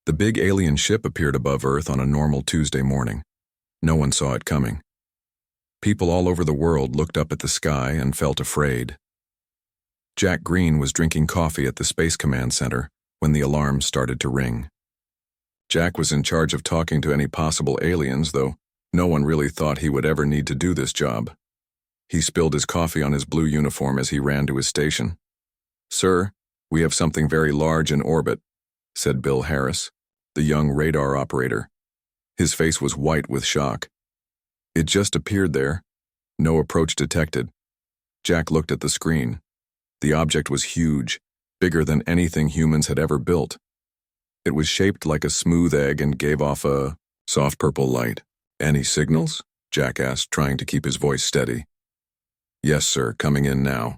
The big alien ship appeared above Earth on a normal Tuesday morning. No one saw it coming. People all over the world looked up at the sky and felt afraid. Jack Green was drinking coffee at the Space Command Center when the alarm started to ring. Jack was in charge of talking to any possible aliens, though no one really thought he would ever need to do this job. He spilled his coffee on his blue uniform as he ran to his station. "Sir, we have something very large in orbit," said Bill Harris, the young radar operator. His face was white with shock. It just appeared there. No approach detected. Jack looked at the screen. The object was huge, bigger than anything humans had ever built. It was shaped like a smooth egg and gave off a soft purple light. "Any signals?" Jack asked, trying to keep his voice steady. "Yes, sir, coming in now."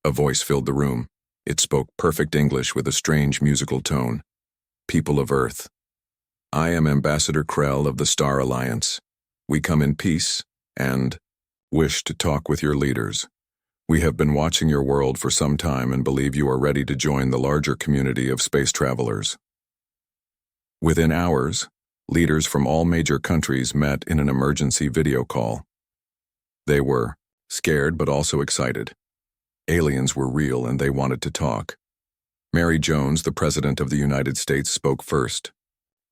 A voice filled the room. It spoke perfect English with a strange musical tone. "People of Earth, I am Ambassador Krell of the Star Alliance. We come in peace and wish to talk with your leaders. We have been watching your world for some time and believe you are ready to join the larger community of space travelers." Within hours, leaders from all major countries met in an emergency video call. They were scared but also excited. Aliens were real and they wanted to talk. Mary Jones, the President of the United States, spoke first.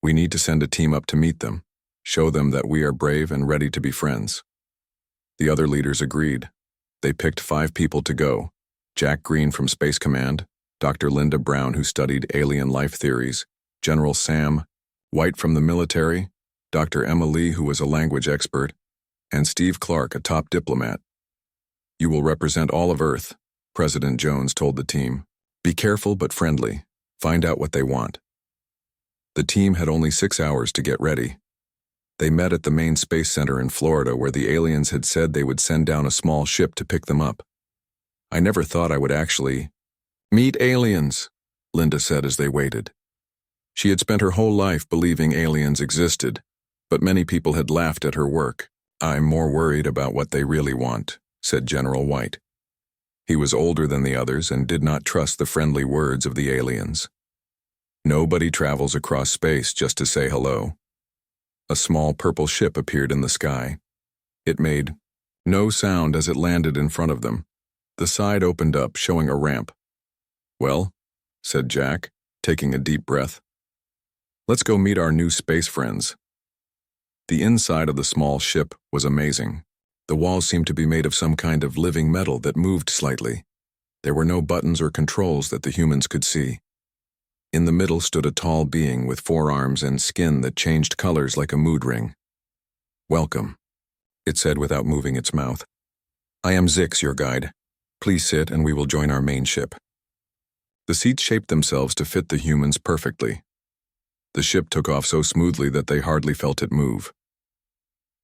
"We need to send a team up to meet them, show them that we are brave and ready to be friends." The other leaders agreed. They picked 5 people to go: Jack Green from Space Command, Dr. Linda Brown, who studied alien life theories, General Sam White from the military, Dr. Emma Lee, who was a language expert, and Steve Clark, a top diplomat. "You will represent all of Earth," President Jones told the team. "Be careful but friendly. Find out what they want." The team had only 6 hours to get ready. They met at the main space center in Florida, where the aliens had said they would send down a small ship to pick them up. "I never thought I would actually meet aliens," Linda said as they waited. She had spent her whole life believing aliens existed, but many people had laughed at her work. "I'm more worried about what they really want," said General White. He was older than the others and did not trust the friendly words of the aliens. "Nobody travels across space just to say hello." A small purple ship appeared in the sky. It made no sound as it landed in front of them. The side opened up, showing a ramp. "Well," said Jack, taking a deep breath, "let's go meet our new space friends." The inside of the small ship was amazing. The walls seemed to be made of some kind of living metal that moved slightly. There were no buttons or controls that the humans could see. In the middle stood a tall being with 4 arms and skin that changed colors like a mood ring. "Welcome," it said without moving its mouth. "I am Zix, your guide. Please sit and we will join our main ship." The seats shaped themselves to fit the humans perfectly. The ship took off so smoothly that they hardly felt it move.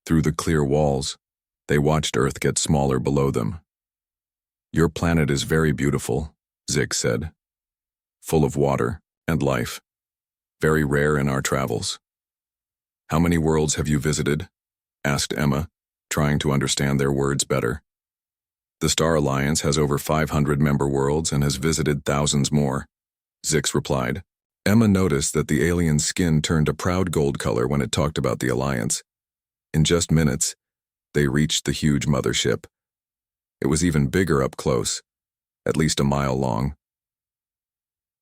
Through the clear walls, they watched Earth get smaller below them. "Your planet is very beautiful," Zix said. "Full of water and life. Very rare in our travels." "How many worlds have you visited?" asked Emma, trying to understand their words better. "The Star Alliance has over 500 member worlds and has visited thousands more," Zix replied. Emma noticed that the alien's skin turned a proud gold color when it talked about the Alliance. In just minutes, they reached the huge mothership. It was even bigger up close, at least a mile long.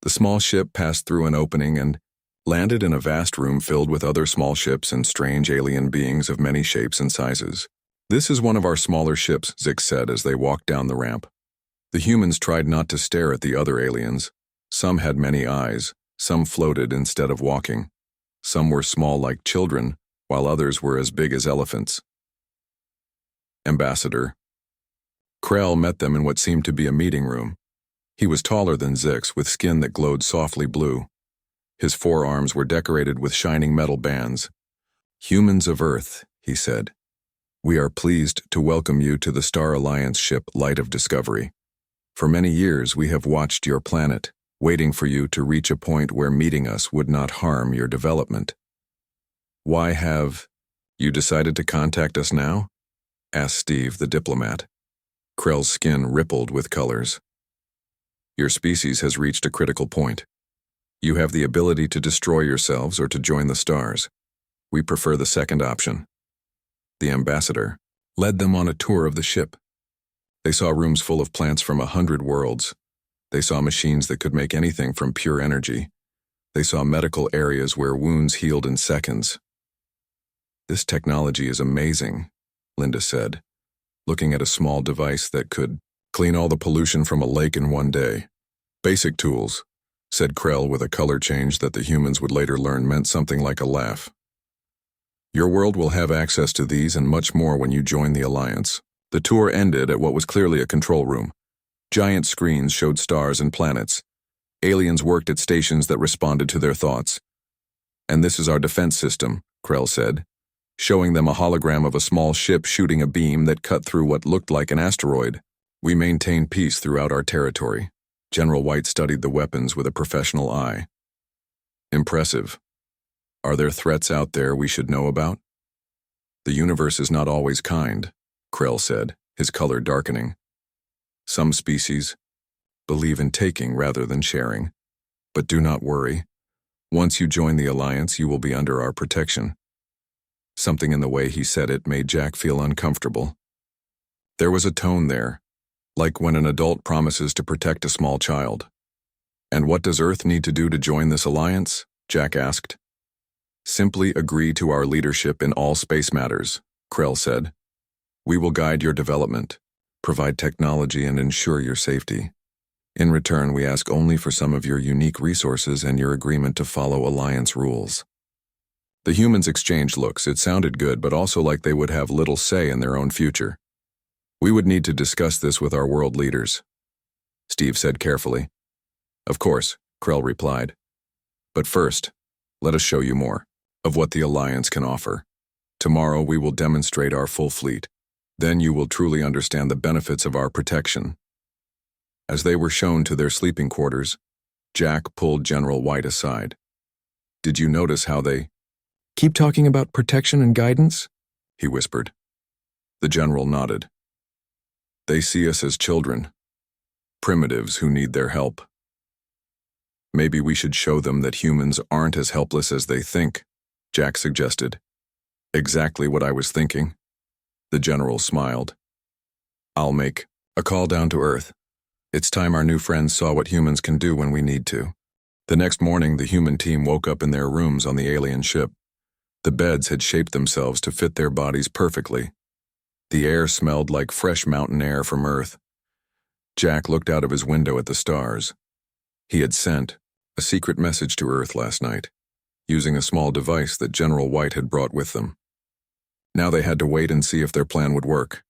The small ship passed through an opening and landed in a vast room filled with other small ships and strange alien beings of many shapes and sizes. "This is one of our smaller ships," Zix said as they walked down the ramp. The humans tried not to stare at the other aliens. Some had many eyes, some floated instead of walking. Some were small like children, while others were as big as elephants. Ambassador Krell met them in what seemed to be a meeting room. He was taller than Zix, with skin that glowed softly blue. His 4 arms were decorated with shining metal bands. "Humans of Earth," he said, "we are pleased to welcome you to the Star Alliance ship Light of Discovery. For many years we have watched your planet, waiting for you to reach a point where meeting us would not harm your development. Why have you decided to contact us now?" asked Steve, the diplomat. Krell's skin rippled with colors. "Your species has reached a critical point. You have the ability to destroy yourselves or to join the stars. We prefer the second option. The ambassador led them on a tour of the ship. They saw rooms full of plants from 100 worlds. They saw machines that could make anything from pure energy. They saw medical areas where wounds healed in seconds. This technology is amazing, Linda said, looking at a small device that could clean all the pollution from a lake in one day. Basic tools, said Krell with a color change that the humans would later learn meant something like a laugh. Your world will have access to these and much more when you join the Alliance. The tour ended at what was clearly a control room. Giant screens showed stars and planets. Aliens worked at stations that responded to their thoughts. And this is our defense system, Krell said, showing them a hologram of a small ship shooting a beam that cut through what looked like an asteroid. We maintain peace throughout our territory. General White studied the weapons with a professional eye. Impressive. Are there threats out there we should know about? The universe is not always kind, Krell said, his color darkening. Some species believe in taking rather than sharing. But do not worry. Once you join the Alliance, you will be under our protection. Something in the way he said it made Jack feel uncomfortable. There was a tone there, like when an adult promises to protect a small child. And what does Earth need to do to join this alliance? Jack asked. Simply agree to our leadership in all space matters, Krell said. We will guide your development, provide technology, and ensure your safety. In return, we ask only for some of your unique resources and your agreement to follow Alliance rules. The humans exchanged looks. It sounded good, but also like they would have little say in their own future. We would need to discuss this with our world leaders, Steve said carefully. Of course, Krell replied. But first, let us show you more of what the Alliance can offer. Tomorrow we will demonstrate our full fleet. Then you will truly understand the benefits of our protection. As they were shown to their sleeping quarters, Jack pulled General White aside. Did you notice how they keep talking about protection and guidance? He whispered. The general nodded. They see us as children, primitives who need their help. Maybe we should show them that humans aren't as helpless as they think, Jack suggested. Exactly what I was thinking. The general smiled. I'll make a call down to Earth. It's time our new friends saw what humans can do when we need to. The next morning, the human team woke up in their rooms on the alien ship. The beds had shaped themselves to fit their bodies perfectly. The air smelled like fresh mountain air from Earth. Jack looked out of his window at the stars. He had sent a secret message to Earth last night, using a small device that General White had brought with them. Now they had to wait and see if their plan would work.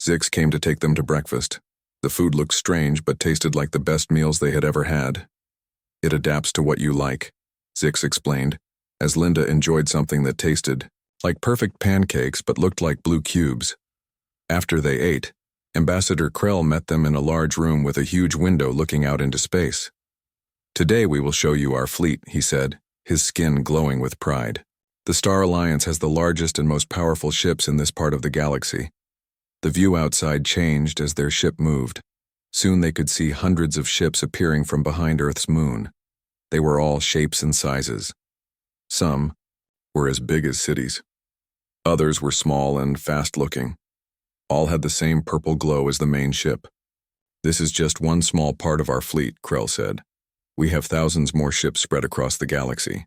Zix came to take them to breakfast. The food looked strange but tasted like the best meals they had ever had. It adapts to what you like, Zix explained, as Linda enjoyed something that tasted like perfect pancakes but looked like blue cubes. After they ate, Ambassador Krell met them in a large room with a huge window looking out into space. Today we will show you our fleet, he said, his skin glowing with pride. The Star Alliance has the largest and most powerful ships in this part of the galaxy. The view outside changed as their ship moved. Soon they could see hundreds of ships appearing from behind Earth's moon. They were all shapes and sizes. Some were as big as cities. Others were small and fast-looking. All had the same purple glow as the main ship. This is just one small part of our fleet, Krell said. We have thousands more ships spread across the galaxy.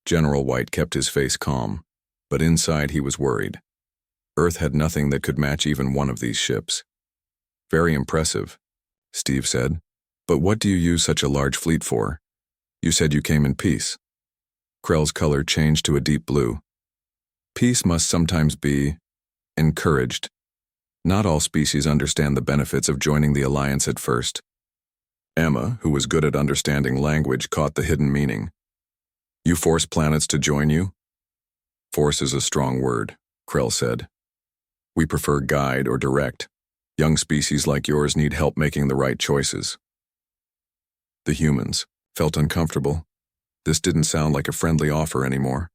General White kept his face calm, but inside he was worried. Earth had nothing that could match even one of these ships. Very impressive, Steve said. But what do you use such a large fleet for? You said you came in peace. Krell's color changed to a deep blue. Peace must sometimes be encouraged. Not all species understand the benefits of joining the Alliance at first. Emma, who was good at understanding language, caught the hidden meaning. You force planets to join you? Force is a strong word, Krell said. We prefer guide or direct. Young species like yours need help making the right choices. The humans felt uncomfortable. This didn't sound like a friendly offer anymore.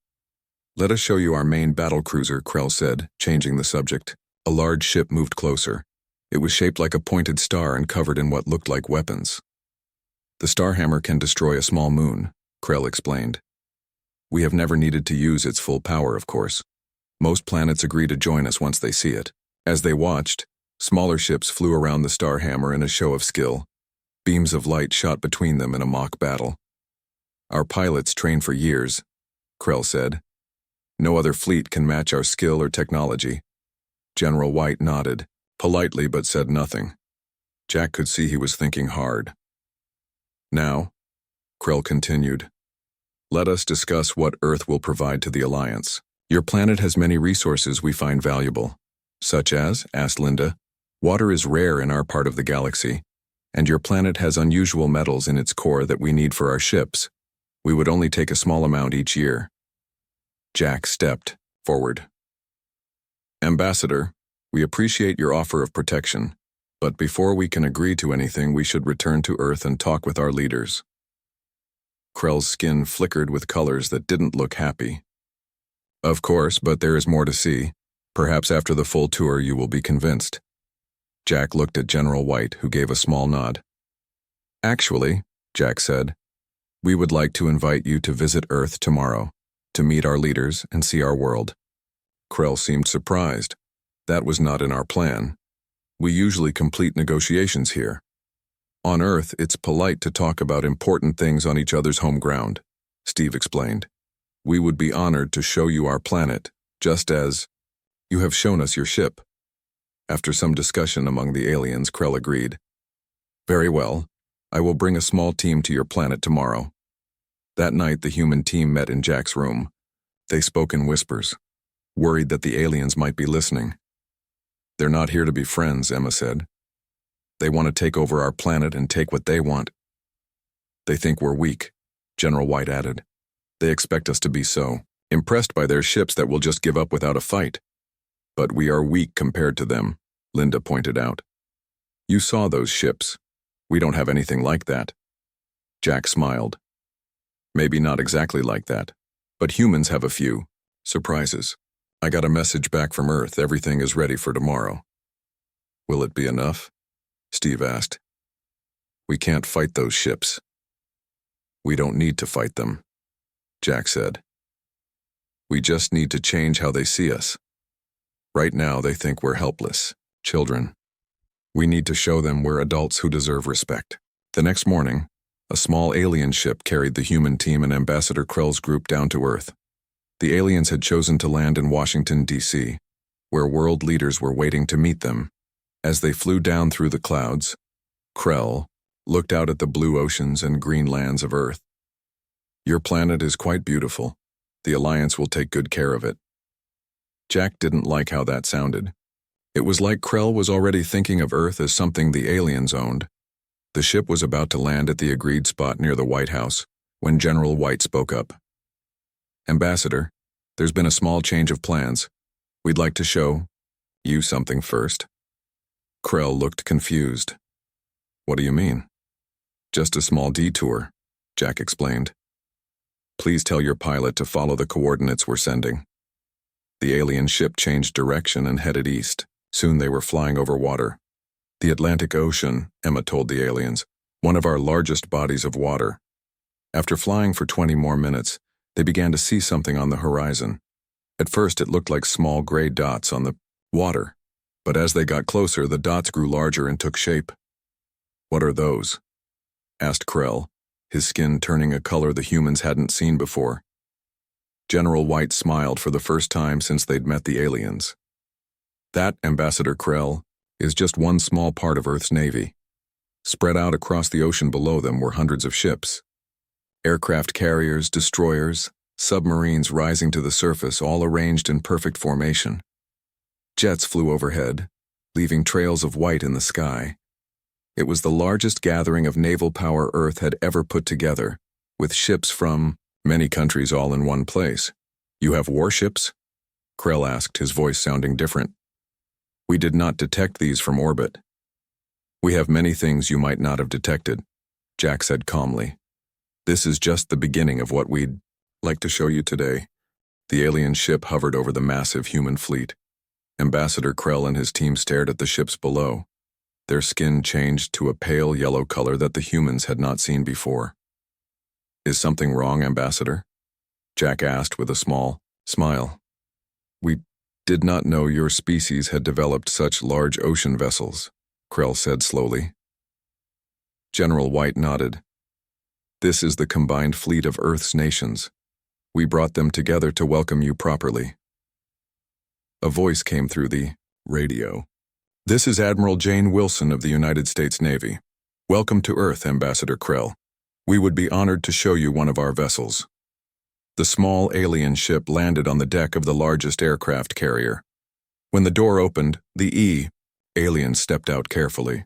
Let us show you our main battle cruiser, Krell said, changing the subject. A large ship moved closer. It was shaped like a pointed star and covered in what looked like weapons. The Starhammer can destroy a small moon, Krell explained. We have never needed to use its full power, of course. Most planets agree to join us once they see it. As they watched, smaller ships flew around the Starhammer in a show of skill. Beams of light shot between them in a mock battle. Our pilots trained for years, Krell said. No other fleet can match our skill or technology. General White nodded, politely but said nothing. Jack could see he was thinking hard. Now, Krell continued, let us discuss what Earth will provide to the Alliance. Your planet has many resources we find valuable. Such as, asked Linda, water is rare in our part of the galaxy, and your planet has unusual metals in its core that we need for our ships. We would only take a small amount each year. Jack stepped forward. Ambassador, we appreciate your offer of protection, but before we can agree to anything, we should return to Earth and talk with our leaders. Krell's skin flickered with colors that didn't look happy. Of course, but there is more to see. Perhaps after the full tour you will be convinced. Jack looked at General White, who gave a small nod. Actually, Jack said, we would like to invite you to visit Earth tomorrow, to meet our leaders and see our world. Krell seemed surprised. That was not in our plan. We usually complete negotiations here. On Earth, it's polite to talk about important things on each other's home ground, Steve explained. We would be honored to show you our planet, just as you have shown us your ship. After some discussion among the aliens, Krell agreed. Very well. I will bring a small team to your planet tomorrow. That night, the human team met in Jack's room. They spoke in whispers, worried that the aliens might be listening. They're not here to be friends, Emma said. They want to take over our planet and take what they want. They think we're weak, General White added. They expect us to be so, impressed by their ships that will just give up without a fight. But we are weak compared to them, Linda pointed out. You saw those ships. We don't have anything like that. Jack smiled. Maybe not exactly like that, but humans have a few surprises. I got a message back from Earth. Everything is ready for tomorrow. Will it be enough? Steve asked. We can't fight those ships. We don't need to fight them, Jack said. We just need to change how they see us. Right now they think we're helpless, children. We need to show them we're adults who deserve respect. The next morning, a small alien ship carried the human team and Ambassador Krell's group down to Earth. The aliens had chosen to land in Washington, D.C., where world leaders were waiting to meet them. As they flew down through the clouds, Krell looked out at the blue oceans and green lands of Earth. Your planet is quite beautiful. The Alliance will take good care of it. Jack didn't like how that sounded. It was like Krell was already thinking of Earth as something the aliens owned. The ship was about to land at the agreed spot near the White House when General White spoke up. Ambassador, there's been a small change of plans. We'd like to show you something first. Krell looked confused. What do you mean? Just a small detour, Jack explained. Please tell your pilot to follow the coordinates we're sending. The alien ship changed direction and headed east. Soon they were flying over water. The Atlantic Ocean, Emma told the aliens, one of our largest bodies of water. After flying for 20 more minutes, they began to see something on the horizon. At first it looked like small gray dots on the water, but as they got closer, the dots grew larger and took shape. What are those? Asked Krell, his skin turning a color the humans hadn't seen before. General White smiled for the first time since they'd met the aliens. That, Ambassador Krell, is just one small part of Earth's navy. Spread out across the ocean below them were hundreds of ships. Aircraft carriers, destroyers, submarines rising to the surface, all arranged in perfect formation. Jets flew overhead, leaving trails of white in the sky. It was the largest gathering of naval power Earth had ever put together, with ships from many countries all in one place. You have warships? Krell asked, his voice sounding different. We did not detect these from orbit. We have many things you might not have detected, Jack said calmly. This is just the beginning of what we'd like to show you today. The alien ship hovered over the massive human fleet. Ambassador Krell and his team stared at the ships below. Their skin changed to a pale yellow color that the humans had not seen before. "Is something wrong, Ambassador?" Jack asked with a small smile. "We did not know your species had developed such large ocean vessels," Krell said slowly. General White nodded. "This is the combined fleet of Earth's nations. We brought them together to welcome you properly." A voice came through the radio. "This is Admiral Jane Wilson of the United States Navy. Welcome to Earth, Ambassador Krell. We would be honored to show you one of our vessels." The small alien ship landed on the deck of the largest aircraft carrier. When the door opened, the aliens stepped out carefully.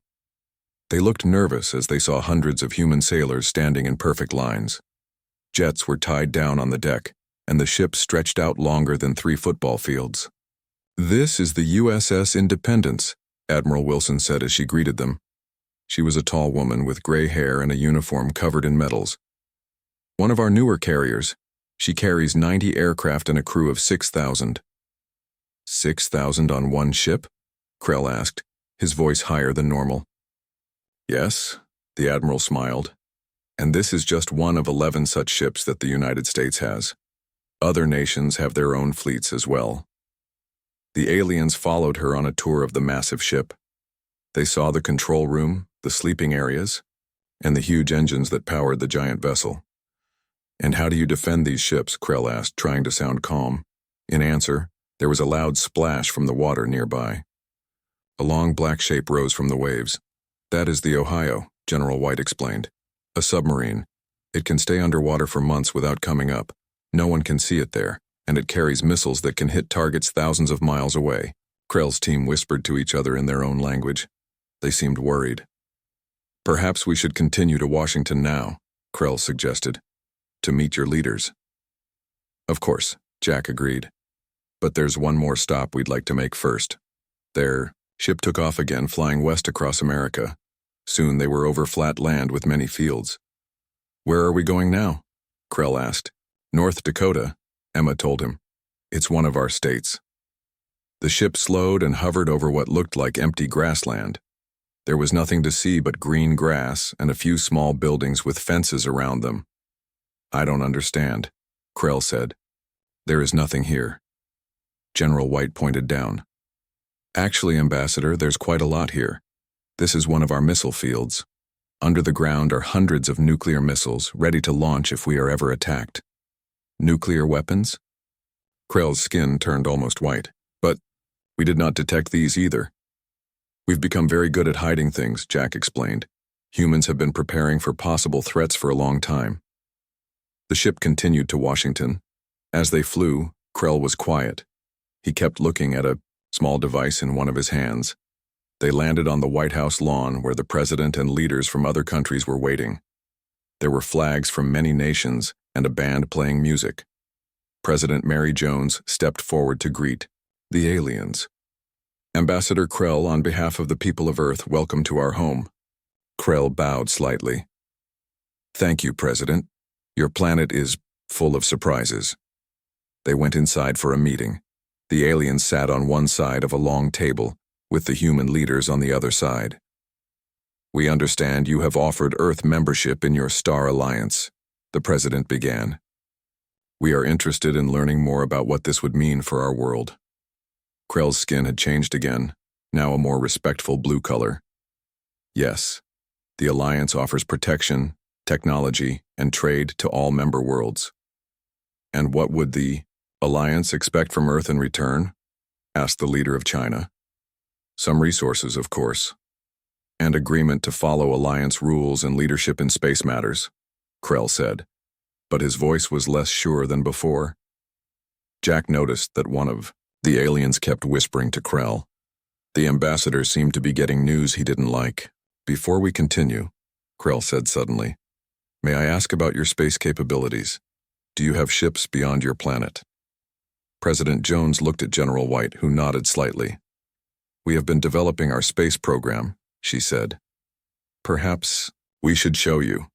They looked nervous as they saw hundreds of human sailors standing in perfect lines. Jets were tied down on the deck, and the ship stretched out longer than 3 football fields. "This is the USS Independence," Admiral Wilson said as she greeted them. She was a tall woman with gray hair and a uniform covered in medals. "One of our newer carriers. She carries 90 aircraft and a crew of 6,000. 6,000 on one ship?" Krell asked, his voice higher than normal. "Yes," the Admiral smiled. "And this is just one of 11 such ships that the United States has. Other nations have their own fleets as well." The aliens followed her on a tour of the massive ship. They saw the control room, the sleeping areas, and the huge engines that powered the giant vessel. "And how do you defend these ships?" Krell asked, trying to sound calm. In answer, there was a loud splash from the water nearby. A long black shape rose from the waves. "That is the Ohio," General White explained. "A submarine. It can stay underwater for months without coming up. No one can see it there, and it carries missiles that can hit targets thousands of miles away." Krell's team whispered to each other in their own language. They seemed worried. "Perhaps we should continue to Washington now," Krell suggested, "to meet your leaders." "Of course," Jack agreed. "But there's one more stop we'd like to make first." Their ship took off again, flying west across America. Soon they were over flat land with many fields. "Where are we going now?" Krell asked. "North Dakota," Emma told him. "It's one of our states." The ship slowed and hovered over what looked like empty grassland. There was nothing to see but green grass and a few small buildings with fences around them. "I don't understand," Krell said. "There is nothing here." General White pointed down. "Actually, Ambassador, there's quite a lot here. This is one of our missile fields. Under the ground are hundreds of nuclear missiles ready to launch if we are ever attacked." "Nuclear weapons?" Krell's skin turned almost white. "But we did not detect these either." "We've become very good at hiding things," Jack explained. "Humans have been preparing for possible threats for a long time." The ship continued to Washington. As they flew, Krell was quiet. He kept looking at a small device in one of his hands. They landed on the White House lawn where the president and leaders from other countries were waiting. There were flags from many nations and a band playing music. President Mary Jones stepped forward to greet the aliens. "Ambassador Krell, on behalf of the people of Earth, welcome to our home." Krell bowed slightly. "Thank you, President. Your planet is full of surprises." They went inside for a meeting. The aliens sat on one side of a long table, with the human leaders on the other side. "We understand you have offered Earth membership in your Star Alliance," the President began. "We are interested in learning more about what this would mean for our world." Krell's skin had changed again, now a more respectful blue color. "Yes, the Alliance offers protection, technology, and trade to all member worlds." "And what would the Alliance expect from Earth in return?" asked the leader of China. "Some resources, of course, and agreement to follow Alliance rules and leadership in space matters," Krell said, but his voice was less sure than before. Jack noticed that one of the aliens kept whispering to Krell. The ambassador seemed to be getting news he didn't like. "Before we continue," Krell said suddenly, "may I ask about your space capabilities? Do you have ships beyond your planet?" President Jones looked at General White, who nodded slightly. "We have been developing our space program," she said. "Perhaps we should show you."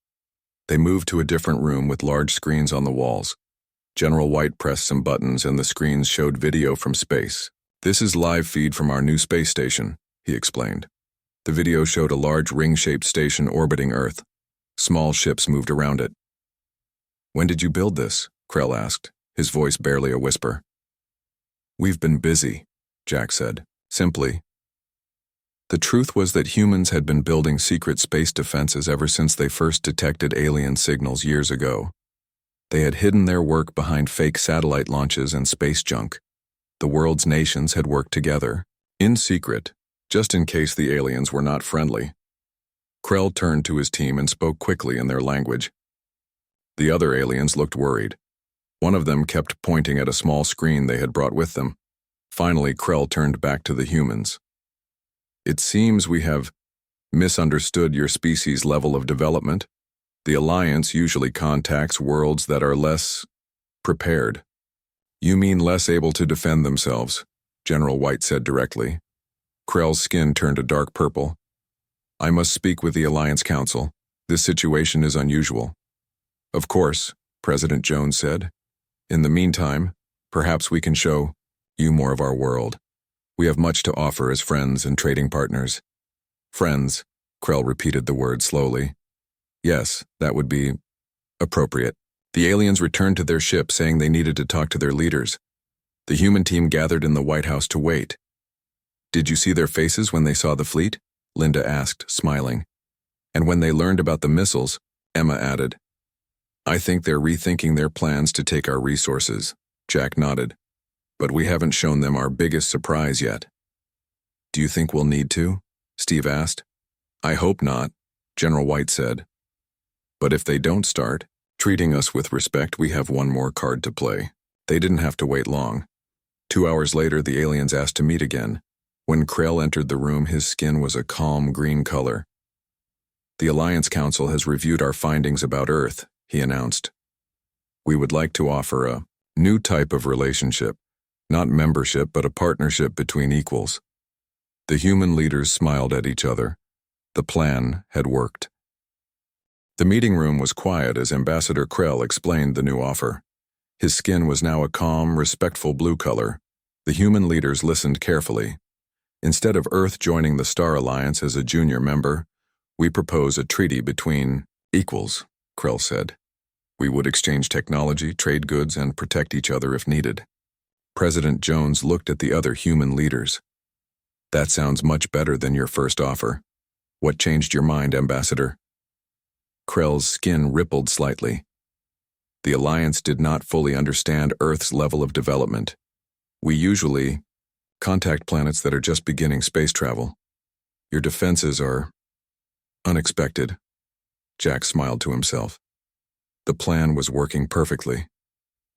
They moved to a different room with large screens on the walls. General White pressed some buttons and the screens showed video from space. "This is live feed from our new space station," he explained. The video showed a large ring-shaped station orbiting Earth. Small ships moved around it. "When did you build this?" Krell asked, his voice barely a whisper. "We've been busy," Jack said, simply. The truth was that humans had been building secret space defenses ever since they first detected alien signals years ago. They had hidden their work behind fake satellite launches and space junk. The world's nations had worked together, in secret, just in case the aliens were not friendly. Krell turned to his team and spoke quickly in their language. The other aliens looked worried. One of them kept pointing at a small screen they had brought with them. Finally, Krell turned back to the humans. "It seems we have misunderstood your species' level of development. The Alliance usually contacts worlds that are less prepared." "You mean less able to defend themselves," General White said directly. Krell's skin turned a dark purple. "I must speak with the Alliance Council. This situation is unusual." "Of course," President Jones said. "In the meantime, perhaps we can show you more of our world. We have much to offer as friends and trading partners." "Friends," Krell repeated the word slowly. "Yes, that would be appropriate." The aliens returned to their ship saying they needed to talk to their leaders. The human team gathered in the White House to wait. "Did you see their faces when they saw the fleet?" Linda asked, smiling. "And when they learned about the missiles," Emma added. "I think they're rethinking their plans to take our resources," Jack nodded. "But we haven't shown them our biggest surprise yet." "Do you think we'll need to?" Steve asked. "I hope not," General White said. "But if they don't start treating us with respect, we have one more card to play." They didn't have to wait long. 2 hours later, the aliens asked to meet again. When Krell entered the room, his skin was a calm green color. "The Alliance Council has reviewed our findings about Earth," he announced. "We would like to offer a new type of relationship, not membership but a partnership between equals." The human leaders smiled at each other. The plan had worked. The meeting room was quiet as Ambassador Krell explained the new offer. His skin was now a calm, respectful blue color. The human leaders listened carefully. "Instead of Earth joining the Star Alliance as a junior member, we propose a treaty between equals," Krell said. "We would exchange technology, trade goods, and protect each other if needed." President Jones looked at the other human leaders. "That sounds much better than your first offer. What changed your mind, Ambassador?" Krell's skin rippled slightly. "The Alliance did not fully understand Earth's level of development. We usually contact planets that are just beginning space travel. Your defenses are unexpected." Jack smiled to himself. The plan was working perfectly.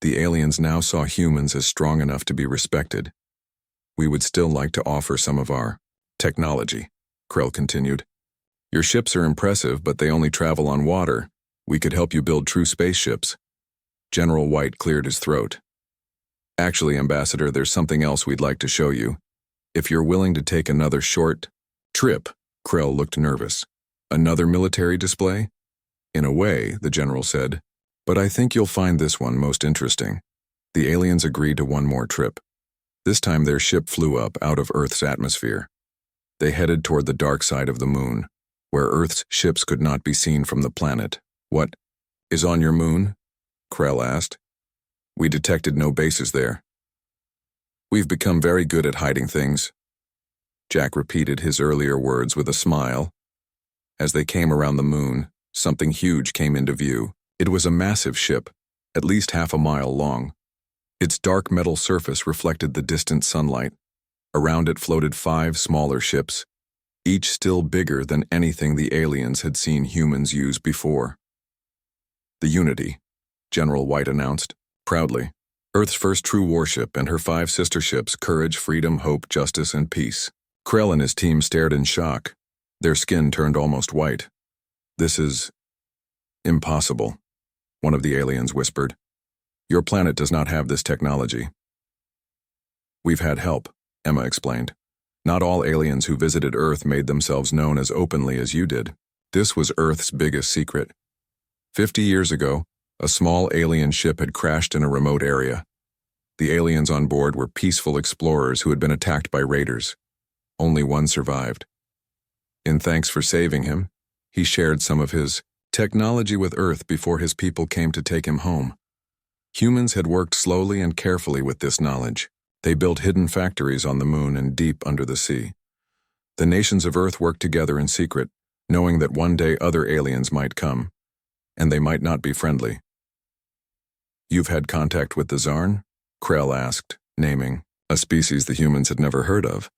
The aliens now saw humans as strong enough to be respected. "We would still like to offer some of our technology," Krell continued. "Your ships are impressive, but they only travel on water. We could help you build true spaceships." General White cleared his throat. "Actually, Ambassador, there's something else we'd like to show you. If you're willing to take another short trip." Krell looked nervous. "Another military display?" "In a way," the general said, "but I think you'll find this one most interesting." The aliens agreed to one more trip. This time their ship flew up out of Earth's atmosphere. They headed toward the dark side of the moon, where Earth's ships could not be seen from the planet. "What is on your moon?" Krell asked. "We detected no bases there." "We've become very good at hiding things." Jack repeated his earlier words with a smile. As they came around the moon, something huge came into view. It was a massive ship, at least half a mile long. Its dark metal surface reflected the distant sunlight. Around it floated 5 smaller ships, each still bigger than anything the aliens had seen humans use before. "The Unity," General White announced, proudly. "Earth's first true warship and her 5 sister ships, Courage, Freedom, Hope, Justice, and Peace." Krell and his team stared in shock. Their skin turned almost white. "This is impossible," one of the aliens whispered. "Your planet does not have this technology." "We've had help," Emma explained. "Not all aliens who visited Earth made themselves known as openly as you did. This was Earth's biggest secret. 50 years ago, a small alien ship had crashed in a remote area. The aliens on board were peaceful explorers who had been attacked by raiders. Only one survived. In thanks for saving him, he shared some of his technology with Earth before his people came to take him home. Humans had worked slowly and carefully with this knowledge. They built hidden factories on the moon and deep under the sea. The nations of Earth worked together in secret, knowing that one day other aliens might come, and they might not be friendly. "You've had contact with the Zarn?" Krell asked, naming a species the humans had never heard of.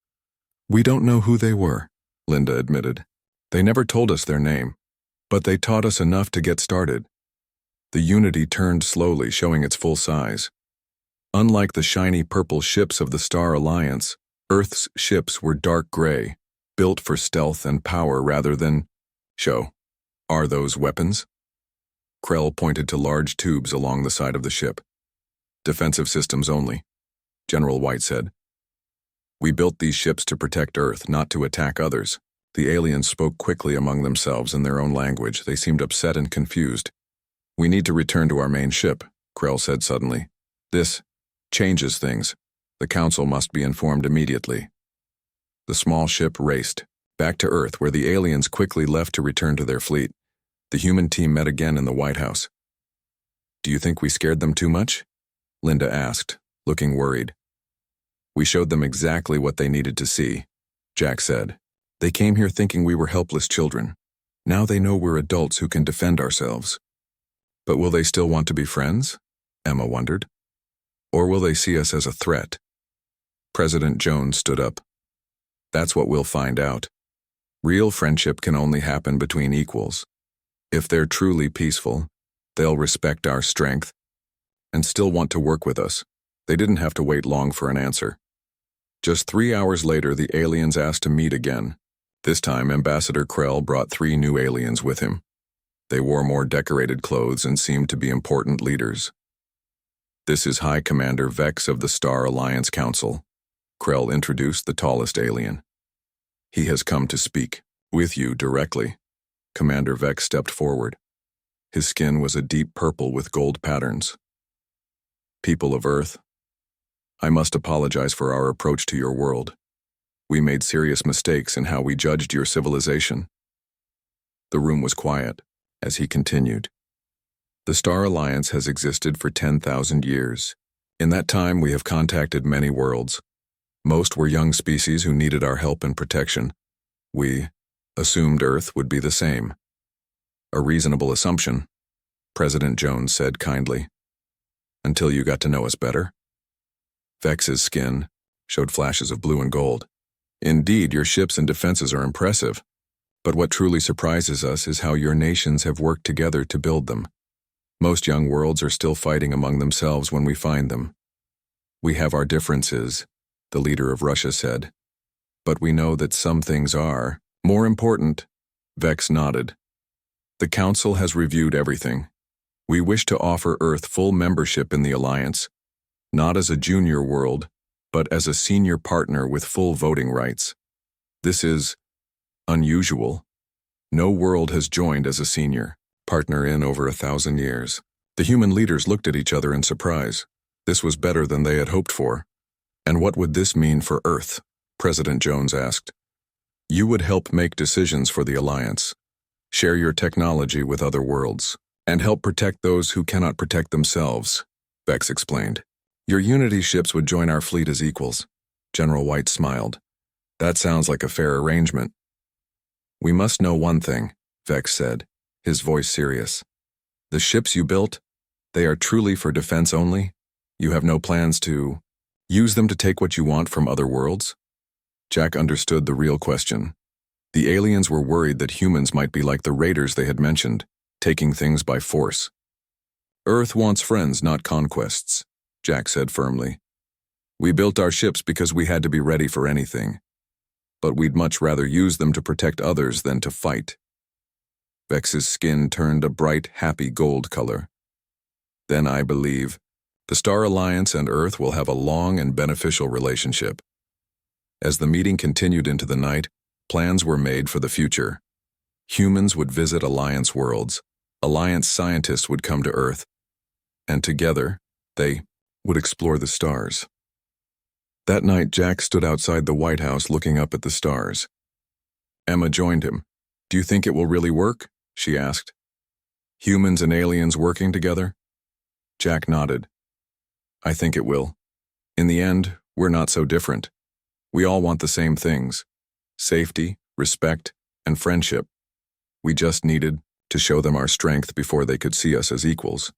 "We don't know who they were," Linda admitted. "They never told us their name, but they taught us enough to get started." The Unity turned slowly, showing its full size. Unlike the shiny purple ships of the Star Alliance, Earth's ships were dark gray, built for stealth and power rather than show. "Are those weapons?" Krell pointed to large tubes along the side of the ship. "Defensive systems only," General White said. "We built these ships to protect Earth, not to attack others." The aliens spoke quickly among themselves in their own language. They seemed upset and confused. "We need to return to our main ship," Krell said suddenly. "This changes things. The Council must be informed immediately." The small ship raced back to Earth, where the aliens quickly left to return to their fleet. The human team met again in the White House. "Do you think we scared them too much?" Linda asked, looking worried. "We showed them exactly what they needed to see," Jack said. "They came here thinking we were helpless children. Now they know we're adults who can defend ourselves." "But will they still want to be friends?" Emma wondered. "Or will they see us as a threat?" President Jones stood up. "That's what we'll find out. Real friendship can only happen between equals. If they're truly peaceful, they'll respect our strength and still want to work with us." They didn't have to wait long for an answer. Just 3 hours later, the aliens asked to meet again. This time, Ambassador Krell brought 3 new aliens with him. They wore more decorated clothes and seemed to be important leaders. "This is High Commander Vex of the Star Alliance Council," Krell introduced the tallest alien. "He has come to speak with you directly." Commander Vex stepped forward. His skin was a deep purple with gold patterns. "People of Earth, I must apologize for our approach to your world. We made serious mistakes in how we judged your civilization." The room was quiet as he continued. "The Star Alliance has existed for 10,000 years. In that time, we have contacted many worlds. Most were young species who needed our help and protection. We assumed Earth would be the same." "A reasonable assumption," President Jones said kindly. "Until you got to know us better." Vex's skin showed flashes of blue and gold. "Indeed, your ships and defenses are impressive. But what truly surprises us is how your nations have worked together to build them. Most young worlds are still fighting among themselves when we find them." "We have our differences," the leader of Russia said. "But we know that some things are more important." Vex nodded. "The Council has reviewed everything. We wish to offer Earth full membership in the Alliance, not as a junior world, but as a senior partner with full voting rights. This is unusual. No world has joined as a senior partner in over 1,000 years." The human leaders looked at each other in surprise. This was better than they had hoped for. "And what would this mean for Earth?" President Jones asked. "You would help make decisions for the Alliance, share your technology with other worlds, and help protect those who cannot protect themselves," Vex explained. "Your Unity ships would join our fleet as equals." General White smiled. "That sounds like a fair arrangement." "We must know one thing," Vex said, his voice serious. "The ships you built, they are truly for defense only? You have no plans to use them to take what you want from other worlds?" Jack understood the real question. The aliens were worried that humans might be like the raiders they had mentioned, taking things by force. "Earth wants friends, not conquests," Jack said firmly. "We built our ships because we had to be ready for anything. But we'd much rather use them to protect others than to fight." Vex's skin turned a bright, happy gold color. "Then I believe the Star Alliance and Earth will have a long and beneficial relationship." As the meeting continued into the night, plans were made for the future. Humans would visit Alliance worlds, Alliance scientists would come to Earth, and together, they would explore the stars. That night, Jack stood outside the White House looking up at the stars. Emma joined him. "Do you think it will really work?" she asked. "Humans and aliens working together?" Jack nodded. "I think it will. In the end, we're not so different. We all want the same things: safety, respect, and friendship. We just needed to show them our strength before they could see us as equals."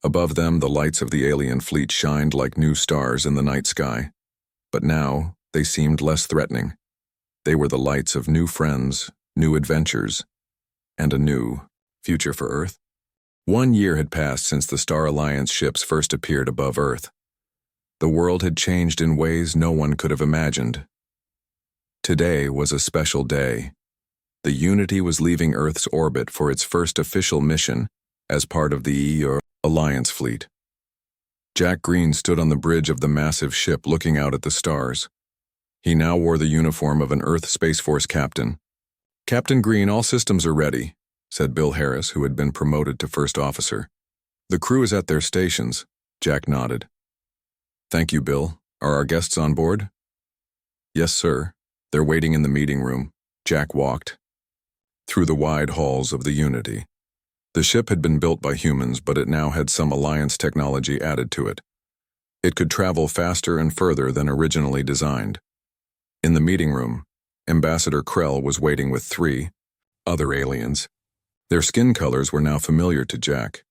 Above them, the lights of the alien fleet shined like new stars in the night sky. But now, they seemed less threatening. They were the lights of new friends, new adventures, and a new future for Earth. 1 year had passed since the Star Alliance ships first appeared above Earth. The world had changed in ways no one could have imagined. Today was a special day. The Unity was leaving Earth's orbit for its first official mission as part of the Alliance fleet. Jack Green stood on the bridge of the massive ship looking out at the stars. He now wore the uniform of an Earth Space Force captain. "Captain Green, all systems are ready," said Bill Harris, who had been promoted to first officer. "The crew is at their stations." Jack nodded. "Thank you, Bill. Are our guests on board?" "Yes, sir. They're waiting in the meeting room." Jack walked through the wide halls of the Unity. The ship had been built by humans, but it now had some Alliance technology added to it. It could travel faster and further than originally designed. In the meeting room, Ambassador Krell was waiting with 3 other aliens. Their skin colors were now familiar to Jack.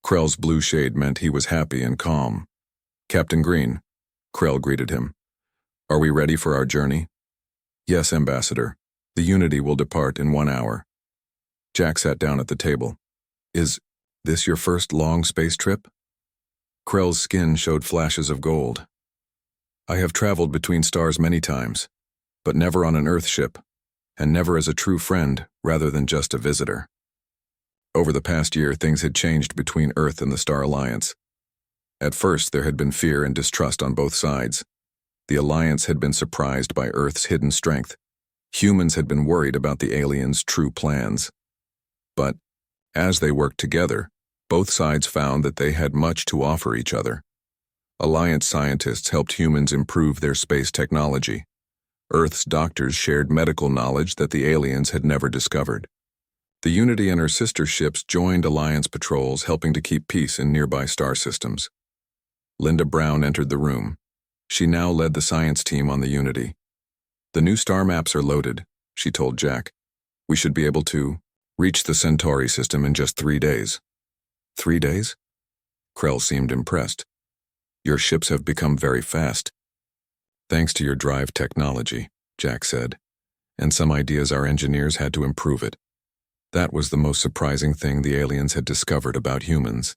Krell's blue shade meant he was happy and calm. "Captain Green," Krell greeted him. "Are we ready for our journey?" "Yes, Ambassador. The Unity will depart in 1 hour." Jack sat down at the table. "Is this your first long space trip?" Krell's skin showed flashes of gold. "I have traveled between stars many times, but never on an Earth ship, and never as a true friend rather than just a visitor." Over the past year, things had changed between Earth and the Star Alliance. At first, there had been fear and distrust on both sides. The Alliance had been surprised by Earth's hidden strength. Humans had been worried about the aliens' true plans. But as they worked together, both sides found that they had much to offer each other. Alliance scientists helped humans improve their space technology. Earth's doctors shared medical knowledge that the aliens had never discovered. The Unity and her sister ships joined Alliance patrols, helping to keep peace in nearby star systems. Linda Brown entered the room. She now led the science team on the Unity. "The new star maps are loaded," she told Jack. "We should be able to reach the Centauri system in just 3 days." 3 days? Krell seemed impressed. "Your ships have become very fast." "Thanks to your drive technology," Jack said, "and some ideas our engineers had to improve it." That was the most surprising thing the aliens had discovered about humans: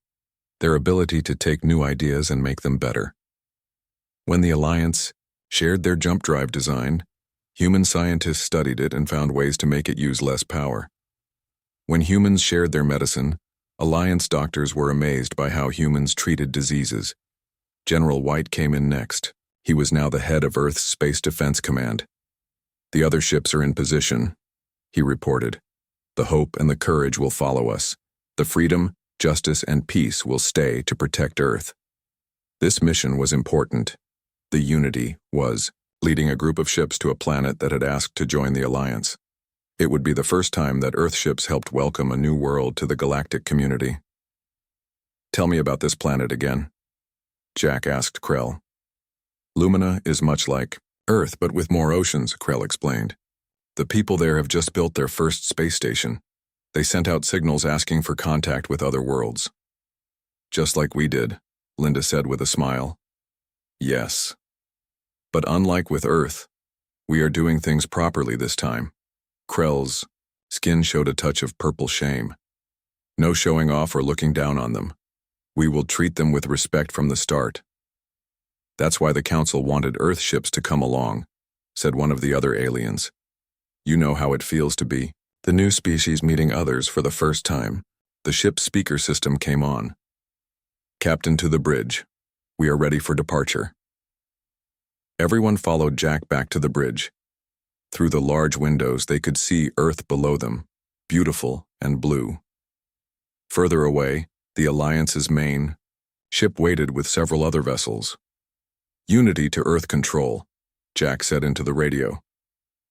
their ability to take new ideas and make them better. When the Alliance shared their jump drive design, human scientists studied it and found ways to make it use less power. When humans shared their medicine, Alliance doctors were amazed by how humans treated diseases. General White came in next. He was now the head of Earth's Space Defense Command. "The other ships are in position," he reported. "The hope and the courage will follow us. The freedom, justice, and peace will stay to protect Earth." This mission was important. The Unity was leading a group of ships to a planet that had asked to join the Alliance. It would be the first time that Earth ships helped welcome a new world to the galactic community. "Tell me about this planet again," Jack asked Krell. "Lumina is much like Earth, but with more oceans," Krell explained. "The people there have just built their first space station. They sent out signals asking for contact with other worlds." "Just like we did," Linda said with a smile. "Yes. But unlike with Earth, we are doing things properly this time." Krell's skin showed a touch of purple shame. "No showing off or looking down on them. We will treat them with respect from the start." "That's why the Council wanted Earth ships to come along," said one of the other aliens. "You know how it feels to be the new species meeting others for the first time." The ship's speaker system came on. "Captain, to the bridge. We are ready for departure." Everyone followed Jack back to the bridge. Through the large windows, they could see Earth below them, beautiful and blue. Further away, the Alliance's main ship waited with several other vessels. "Unity to Earth Control," Jack said into the radio.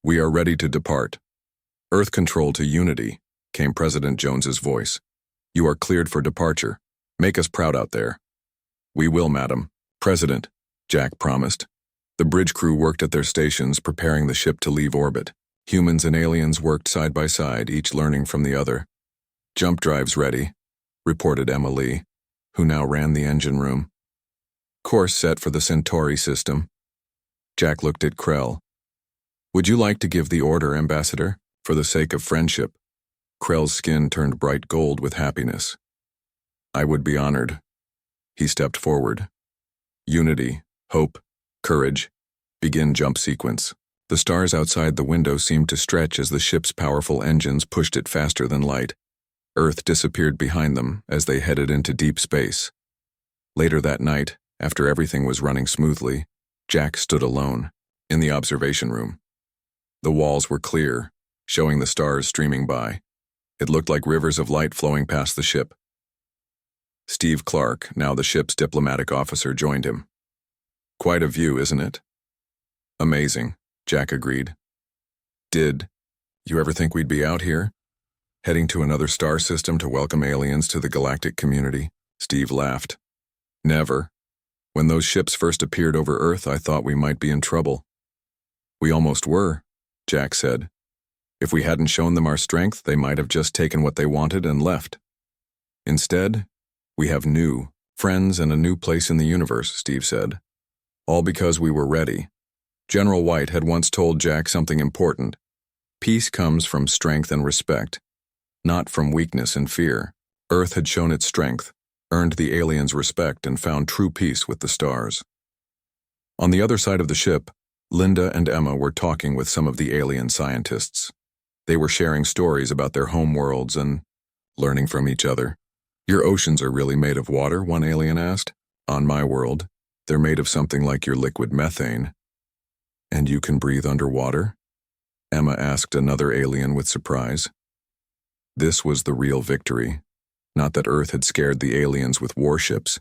"We are ready to depart. Earth Control to Unity, came President Jones's voice. You are cleared for departure. Make us proud out there. We will, madam. President, Jack promised. The bridge crew worked at their stations, preparing the ship to leave orbit. Humans and aliens worked side by side, each learning from the other. Jump drives ready, reported Emma Lee, who now ran the engine room. Course set for the Centauri system. Jack looked at Krell. Would you like to give the order, Ambassador, for the sake of friendship? Krell's skin turned bright gold with happiness. I would be honored. He stepped forward. Unity, hope, courage. Begin jump sequence. The stars outside the window seemed to stretch as the ship's powerful engines pushed it faster than light. Earth disappeared behind them as they headed into deep space. Later that night, after everything was running smoothly, Jack stood alone, in the observation room. The walls were clear, showing the stars streaming by. It looked like rivers of light flowing past the ship. Steve Clark, now the ship's diplomatic officer, joined him. Quite a view, isn't it? Amazing, Jack agreed. Did you ever think we'd be out here? Heading to another star system to welcome aliens to the galactic community? Steve laughed. Never. When those ships first appeared over Earth, I thought we might be in trouble. We almost were, Jack said. If we hadn't shown them our strength, they might have just taken what they wanted and left. Instead, we have new friends and a new place in the universe, Steve said. All because we were ready. General White had once told Jack something important. Peace comes from strength and respect, not from weakness and fear. Earth had shown its strength, earned the aliens' respect, and found true peace with the stars. On the other side of the ship, Linda and Emma were talking with some of the alien scientists. They were sharing stories about their home worlds and learning from each other. Your oceans are really made of water, one alien asked. On my world, they're made of something like your liquid methane. And you can breathe underwater? Emma asked another alien with surprise. This was the real victory. Not that Earth had scared the aliens with warships,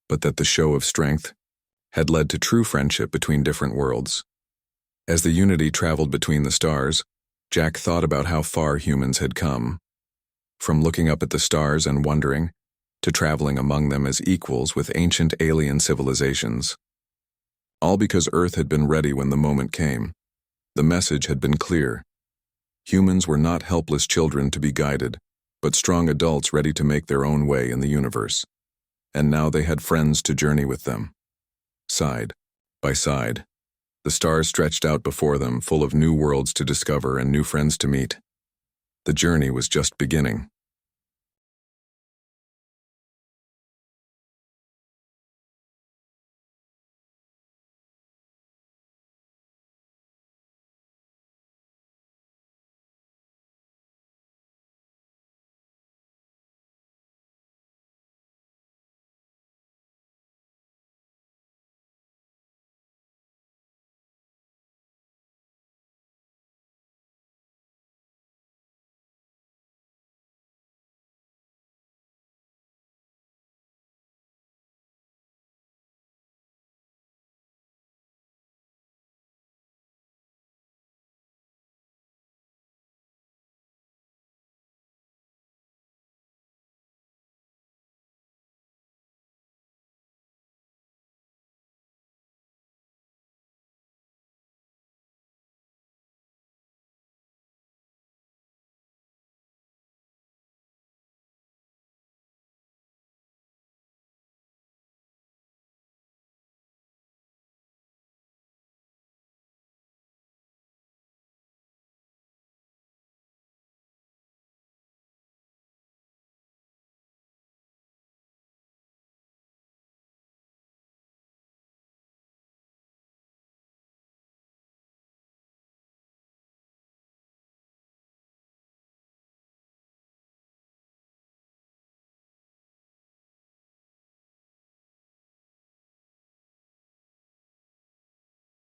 but that the show of strength had led to true friendship between different worlds. As the Unity traveled between the stars, Jack thought about how far humans had come. From looking up at the stars and wondering, to traveling among them as equals with ancient alien civilizations. All because Earth had been ready when the moment came. The message had been clear. Humans were not helpless children to be guided, but strong adults ready to make their own way in the universe. And now they had friends to journey with them. Side by side, the stars stretched out before them, full of new worlds to discover and new friends to meet. The journey was just beginning.